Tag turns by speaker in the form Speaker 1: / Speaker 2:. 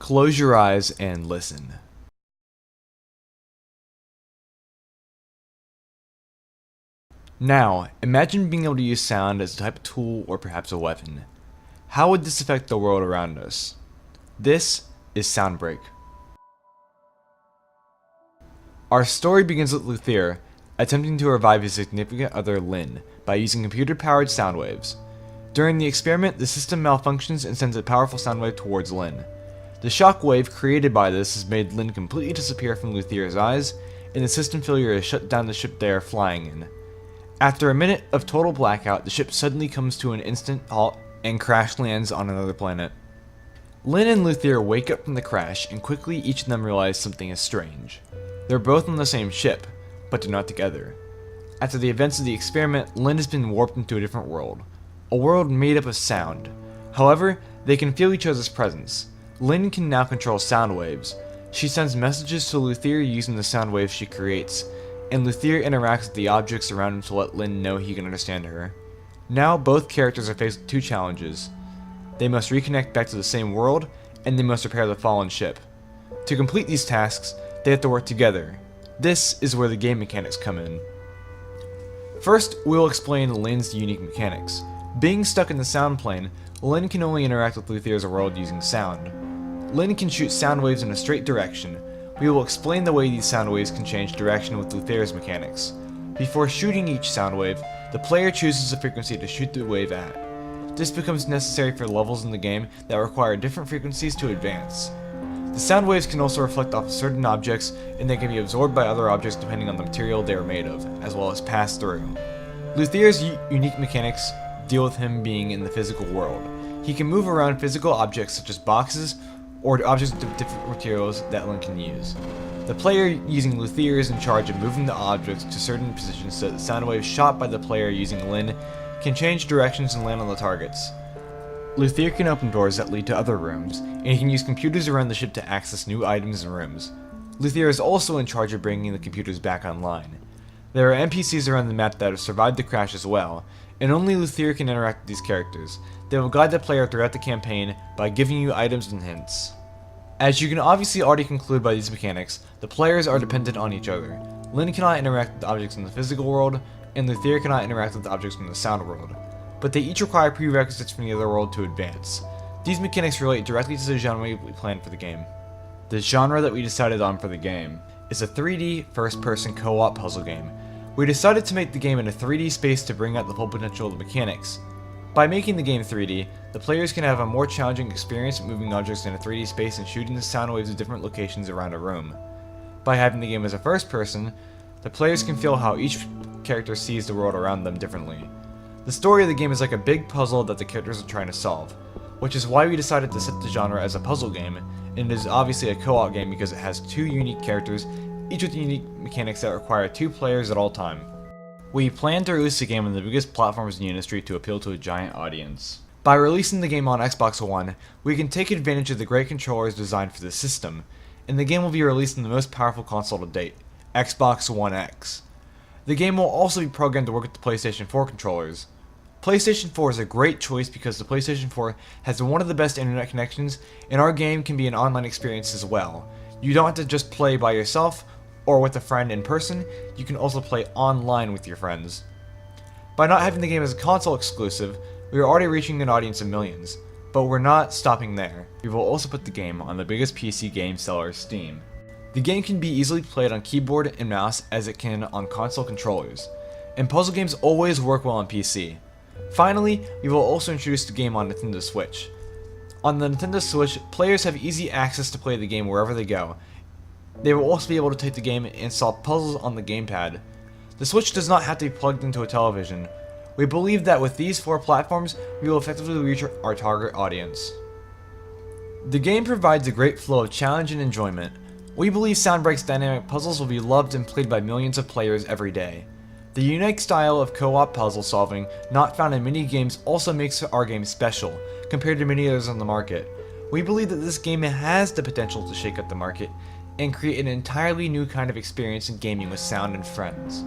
Speaker 1: Close your eyes and listen. Now, imagine being able to use sound as a type of tool or perhaps a weapon. How would this affect the world around us? This is Soundbreak. Our story begins with Luthier attempting to revive his significant other Lynn by using computer-powered sound waves. During the experiment, the system malfunctions and sends a powerful sound wave towards Lynn. The shock wave created by this has made Lynn completely disappear from Luthier's eyes, and the system failure has shut down the ship they are flying in. After a minute of total blackout, the ship suddenly comes to an instant halt and crash lands on another planet. Lynn and Luthier wake up from the crash, and quickly each of them realize something is strange. They're both on the same ship, but they're not together. After the events of the experiment, Lynn has been warped into a different world. A world made up of sound. However, they can feel each other's presence. Lynn can now control sound waves. She sends messages to Luthier using the sound waves she creates, and Luthier interacts with the objects around him to let Lynn know he can understand her. Now both characters are faced with two challenges. They must reconnect back to the same world, and they must repair the fallen ship. To complete these tasks, they have to work together. This is where the game mechanics come in. First, we will explain Lynn's unique mechanics. Being stuck in the sound plane, Lynn can only interact with Luthier's world using sound. Lynn can shoot sound waves in a straight direction. We will explain the way these sound waves can change direction with Luthier's mechanics. Before shooting each sound wave, the player chooses a frequency to shoot the wave at. This becomes necessary for levels in the game that require different frequencies to advance. The sound waves can also reflect off of certain objects, and they can be absorbed by other objects depending on the material they are made of, as well as pass through. Luthier's unique mechanics deal with him being in the physical world. He can move around physical objects such as boxes, or objects with different materials that Lynn can use. The player using Luthier is in charge of moving the objects to certain positions so that the sound waves shot by the player using Lynn can change directions and land on the targets. Luthier can open doors that lead to other rooms, and he can use computers around the ship to access new items and rooms. Luthier is also in charge of bringing the computers back online. There are NPCs around the map that have survived the crash as well, and only Luthier can interact with these characters. They will guide the player throughout the campaign by giving you items and hints. As you can obviously already conclude by these mechanics, the players are dependent on each other. Lynn cannot interact with objects in the physical world, and Luthier cannot interact with objects from the sound world, but they each require prerequisites from the other world to advance. These mechanics relate directly to the genre we planned for the game. The genre that we decided on for the game is a 3D first-person co-op puzzle game. We decided to make the game in a 3D space to bring out the full potential of the mechanics. By making the game 3D, the players can have a more challenging experience moving objects in a 3D space and shooting the sound waves at different locations around a room. By having the game as a first person, the players can feel how each character sees the world around them differently. The story of the game is like a big puzzle that the characters are trying to solve, which is why we decided to set the genre as a puzzle game, and it is obviously a co-op game because it has two unique characters, each with unique mechanics that require two players at all time. We plan to release the game on the biggest platforms in the industry to appeal to a giant audience. By releasing the game on Xbox One, we can take advantage of the great controllers designed for the system, and the game will be released on the most powerful console to date, Xbox One X. The game will also be programmed to work with the PlayStation 4 controllers. PlayStation 4 is a great choice because the PlayStation 4 has one of the best internet connections, and our game can be an online experience as well. You don't have to just play by yourself or with a friend in person, you can also play online with your friends. By not having the game as a console exclusive, we are already reaching an audience of millions, but we're not stopping there. We will also put the game on the biggest PC game seller, Steam. The game can be easily played on keyboard and mouse as it can on console controllers, and puzzle games always work well on PC. Finally, we will also introduce the game on Nintendo Switch. On the Nintendo Switch, players have easy access to play the game wherever they go. They will also be able to take the game and solve puzzles on the gamepad. The Switch does not have to be plugged into a television. We believe that with these 4 platforms, we will effectively reach our target audience. The game provides a great flow of challenge and enjoyment. We believe Soundbreak's dynamic puzzles will be loved and played by millions of players every day. The unique style of co-op puzzle solving not found in many games also makes our game special, compared to many others on the market. We believe that this game has the potential to shake up the market and create an entirely new kind of experience in gaming with sound and friends.